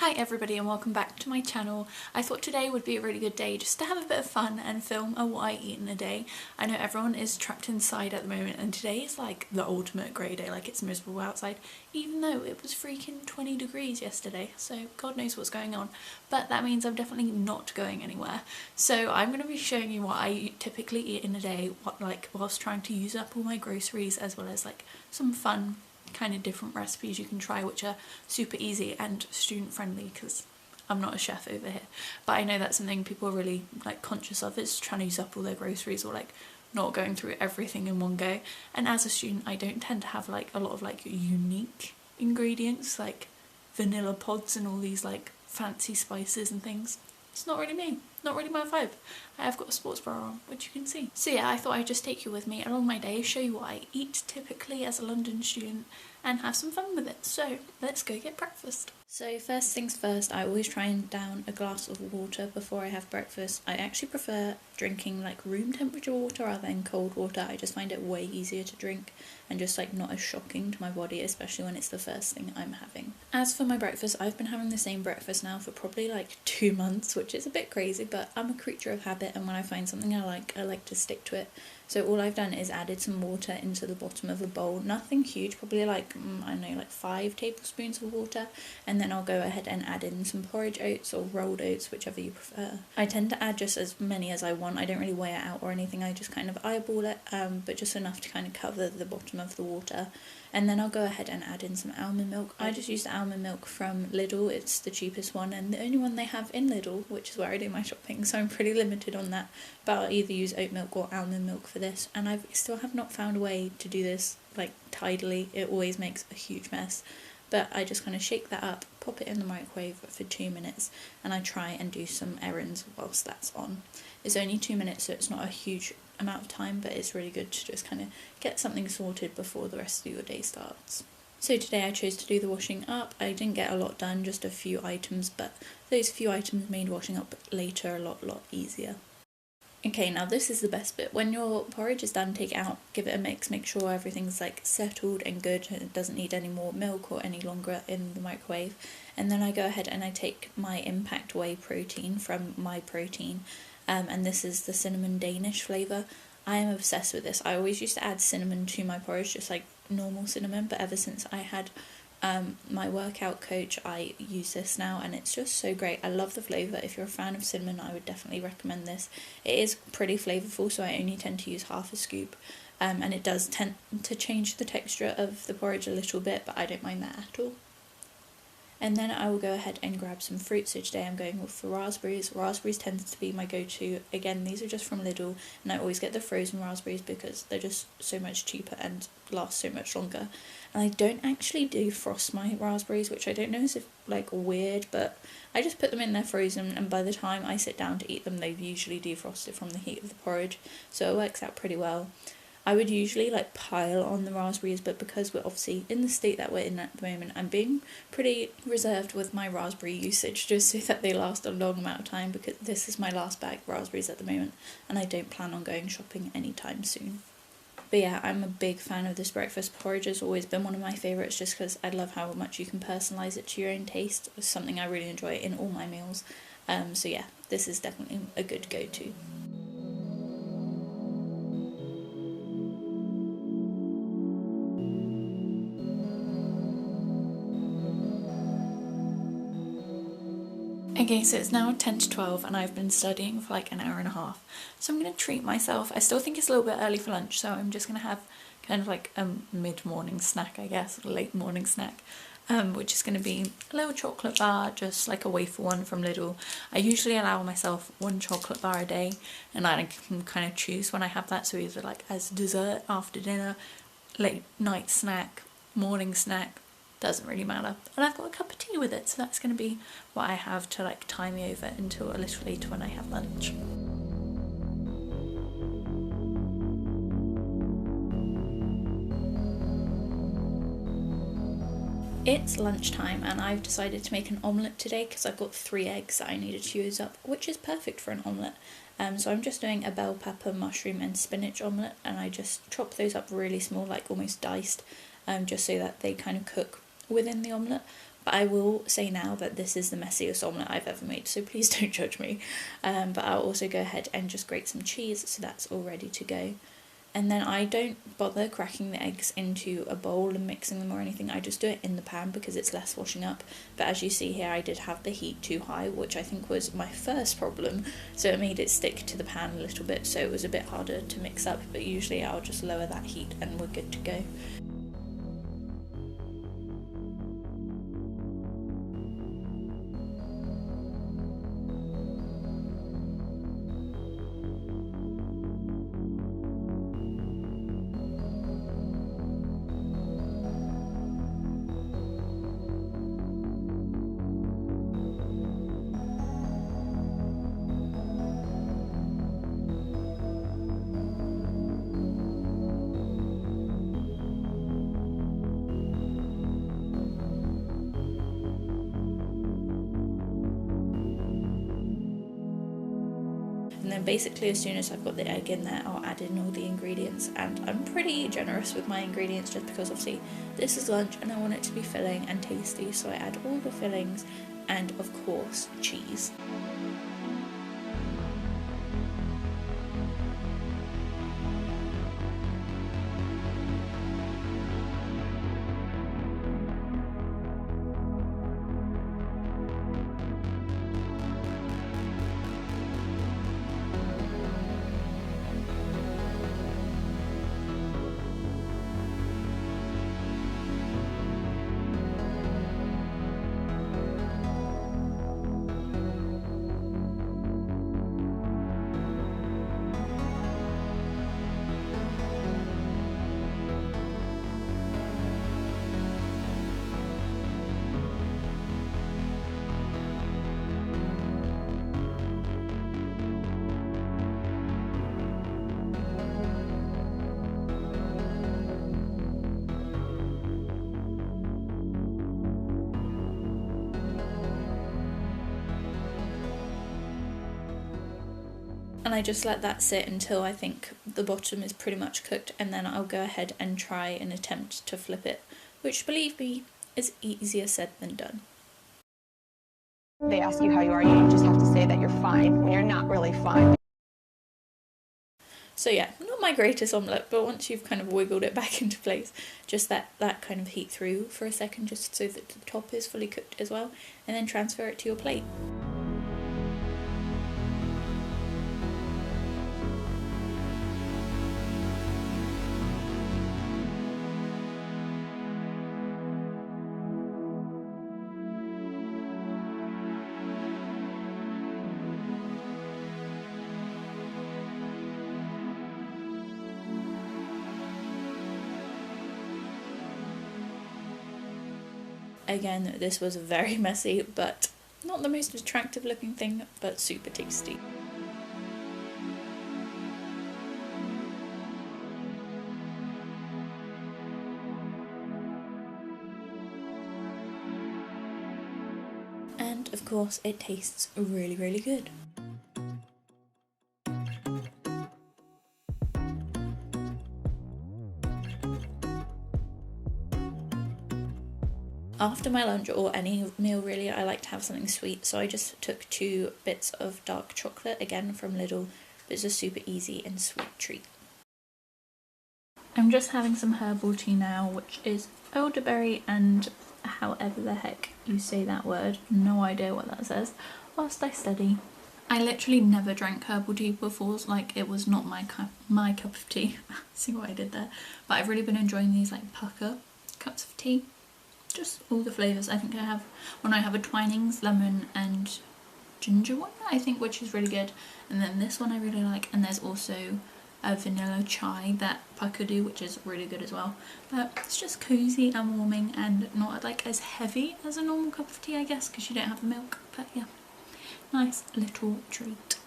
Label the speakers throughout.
Speaker 1: Hi everybody and welcome back to my channel. I thought today would be a really good day just to have a bit of fun and film a what I eat in a day. I know everyone is trapped inside at the moment and today is like the ultimate grey day, like it's miserable outside, even though it was freaking 20 degrees yesterday, so God knows what's going on. But that means I'm definitely not going anywhere. So I'm going to be showing you what I typically eat in a day, whilst trying to use up all my groceries, as well as like some fun kind of different recipes you can try which are super easy and student friendly, because I'm not a chef over here, but I know that's something people are really like conscious of, is trying to use up all their groceries or like not going through everything in one go. And as a student I don't tend to have like a lot of like unique ingredients like vanilla pods and all these like fancy spices and things. It's not really me, not really my vibe. I have got a sports bra on, which you can see. So yeah, I thought I'd just take you with me along my day, show you what I eat typically as a London student and have some fun with it. So let's go get breakfast. So first things first, I always try and down a glass of water before I have breakfast. I actually prefer drinking like room temperature water rather than cold water. I just find it way easier to drink and just like not as shocking to my body, especially when it's the first thing I'm having. As for my breakfast, I've been having the same breakfast now for probably like 2 months, which is a bit crazy, but I'm a creature of habit, and when I find something I like to stick to it. So all I've done is added some water into the bottom of the bowl, nothing huge, probably like, I don't know, like 5 tablespoons of water, and then I'll go ahead and add in some porridge oats or rolled oats, whichever you prefer. I tend to add just as many as I want. I don't really weigh it out or anything, I just kind of eyeball it, but just enough to kind of cover the bottom of the water. And then I'll go ahead and add in some almond milk. I just use the almond milk from Lidl, it's the cheapest one and the only one they have in Lidl, which is where I do my shopping, so I'm pretty limited on that. But I'll either use oat milk or almond milk for this, and I still have not found a way to do this like tidily. It always makes a huge mess. But I just kind of shake that up, pop it in the microwave for 2 minutes, and I try and do some errands whilst that's on. It's only 2 minutes, so it's not a huge amount of time, but it's really good to just kind of get something sorted before the rest of your day starts. So today I chose to do the washing up. I didn't get a lot done, just a few items, but those few items made washing up later a lot easier. Okay, now this is the best bit. When your porridge is done, take it out, give it a mix, make sure everything's like settled and good and it doesn't need any more milk or any longer in the microwave. And then I go ahead and I take my Impact Whey protein from My Protein, and this is the cinnamon Danish flavour. I am obsessed with this. I always used to add cinnamon to my porridge, just like normal cinnamon, but ever since I had my workout coach, I use this now and it's just so great. I love the flavour. If you're a fan of cinnamon, I would definitely recommend this. It is pretty flavourful, so I only tend to use half a scoop, and it does tend to change the texture of the porridge a little bit, but I don't mind that at all. And then I will go ahead and grab some fruit. So today I'm going with the raspberries. Raspberries tend to be my go-to. Again, these are just from Lidl, and I always get the frozen raspberries because they're just so much cheaper and last so much longer. And I don't actually defrost my raspberries, which I don't know is like weird, but I just put them in there frozen, and by the time I sit down to eat them, they've usually defrosted from the heat of the porridge, so it works out pretty well. I would usually like pile on the raspberries, but because we're obviously in the state that we're in at the moment, I'm being pretty reserved with my raspberry usage just so that they last a long amount of time, because this is my last bag of raspberries at the moment and I don't plan on going shopping anytime soon. But yeah, I'm a big fan of this breakfast. Porridge has always been one of my favourites just because I love how much you can personalise it to your own taste. It's something I really enjoy in all my meals. So yeah, this is definitely a good go-to. Okay, so it's now 10 to 12 and I've been studying for like an hour and a half. So I'm going to treat myself. I still think it's a little bit early for lunch, so I'm just going to have kind of like a mid-morning snack, I guess, a late morning snack, which is going to be a little chocolate bar, just like a wafer one from Lidl. I usually allow myself 1 chocolate bar a day, and I can kind of choose when I have that, so either like as dessert, after dinner, late night snack, morning snack, doesn't really matter. And I've got a cup of tea with it, so that's going to be what I have to like tie me over until a little later when I have lunch. It's lunchtime and I've decided to make an omelette today because I've got 3 eggs that I needed to use up, which is perfect for an omelette. So I'm just doing a bell pepper, mushroom and spinach omelette, and I just chop those up really small, like almost diced, just so that they kind of cook within the omelette. But I will say now that this is the messiest omelette I've ever made, so please don't judge me. But I'll also go ahead and just grate some cheese, so that's all ready to go. And then I don't bother cracking the eggs into a bowl and mixing them or anything. I just do it in the pan because it's less washing up. But as you see here, I did have the heat too high, which I think was my first problem. So it made it stick to the pan a little bit, so it was a bit harder to mix up. But usually I'll just lower that heat and we're good to go. And then basically as soon as I've got the egg in there, I'll add in all the ingredients, and I'm pretty generous with my ingredients just because obviously this is lunch and I want it to be filling and tasty, so I add all the fillings and of course cheese. And I just let that sit until I think the bottom is pretty much cooked, and then I'll go ahead and try and attempt to flip it, which, believe me, is easier said than done.
Speaker 2: They ask you how you are, you just have to say that you're fine when you're not really fine.
Speaker 1: So yeah, not my greatest omelette, but once you've kind of wiggled it back into place, just let that kind of heat through for a second just so that the top is fully cooked as well, and then transfer it to your plate. Again, this was very messy, but not the most attractive looking thing, but super tasty. And of course, it tastes really, really good. After my lunch, or any meal really, I like to have something sweet, so I just took 2 bits of dark chocolate, again from Lidl, but it's a super easy and sweet treat. I'm just having some herbal tea now, which is elderberry and however the heck you say that word, no idea what that says, whilst I study. I literally never drank herbal tea before, like it was not my cup of tea. See what I did there? But I've really been enjoying these like pucker cups of tea. Just all the flavours. I think I have a Twinings lemon and ginger one, I think, which is really good, and then this one I really like, and there's also a vanilla chai that Pucker do, which is really good as well. But it's just cozy and warming and not like as heavy as a normal cup of tea, I guess, because you don't have the milk. But yeah, nice little treat.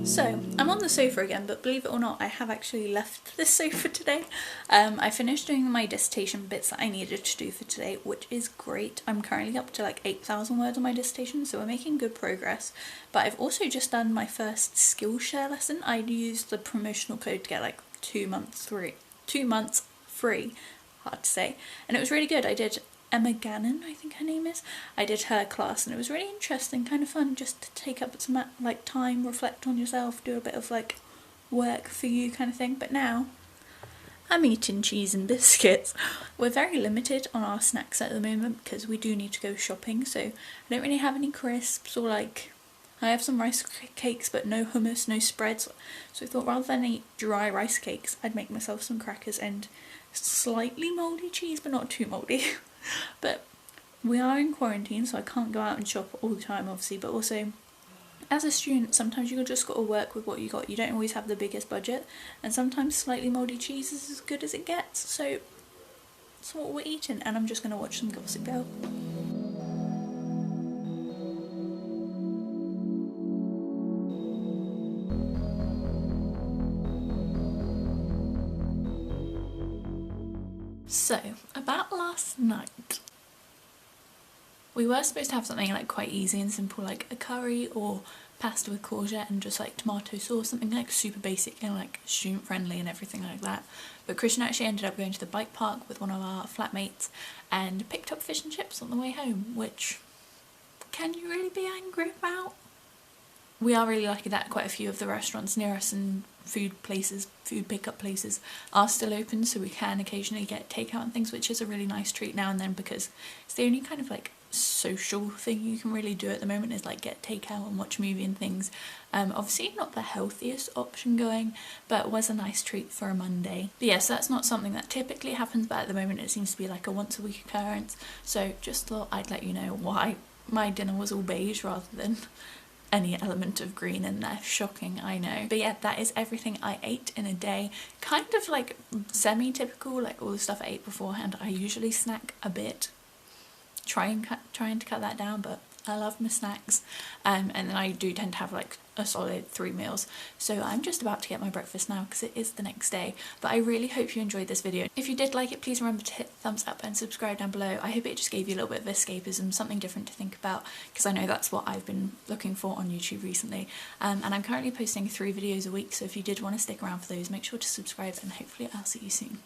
Speaker 1: So, I'm on the sofa again, but believe it or not, I have actually left this sofa today. I finished doing my dissertation bits that I needed to do for today, which is great. I'm currently up to like 8,000 words on my dissertation, so we're making good progress. But I've also just done my first Skillshare lesson. I used the promotional code to get like 2 months free, hard to say, and it was really good. I did Emma Gannon, I think her name is. I did her class and it was really interesting, kind of fun, just to take up some like time, reflect on yourself, do a bit of like work for you kind of thing. But now I'm eating cheese and biscuits. We're very limited on our snacks at the moment because we do need to go shopping, so I don't really have any crisps or like, I have some rice cakes but no hummus, no spreads, so I thought rather than eat dry rice cakes I'd make myself some crackers and slightly mouldy cheese, but not too mouldy. But we are in quarantine, so I can't go out and shop all the time obviously, but also as a student sometimes you just got to work with what you got. You don't always have the biggest budget, and sometimes slightly mouldy cheese is as good as it gets, so that's what we're eating. And I'm just going to watch some Gossip Girl. So, about last night, we were supposed to have something like quite easy and simple, like a curry or pasta with courgette and just like tomato sauce, something like super basic and like student friendly and everything like that. But Christian actually ended up going to the bike park with one of our flatmates and picked up fish and chips on the way home, which, can you really be angry about? We are really lucky that quite a few of the restaurants near us and food pickup places are still open, so we can occasionally get takeout and things, which is a really nice treat now and then, because it's the only kind of like social thing you can really do at the moment is like get takeout and watch a movie and things. Obviously not the healthiest option going, but it was a nice treat for a Monday. But yes, that's not something that typically happens, but at the moment it seems to be like a once a week occurrence, so just thought I'd let you know why my dinner was all beige rather than any element of green in there. Shocking, I know. But yeah, that is everything I ate in a day. Kind of like semi-typical, like all the stuff I ate beforehand. I usually snack a bit, trying to cut that down, but I love my snacks, and then I do tend to have like a solid 3 meals. So I'm just about to get my breakfast now because it is the next day. But I really hope you enjoyed this video. If you did like it, please remember to hit the thumbs up and subscribe down below. I hope it just gave you a little bit of escapism, something different to think about, because I know that's what I've been looking for on YouTube recently. And I'm currently posting 3 videos a week, so if you did want to stick around for those, make sure to subscribe and hopefully I'll see you soon.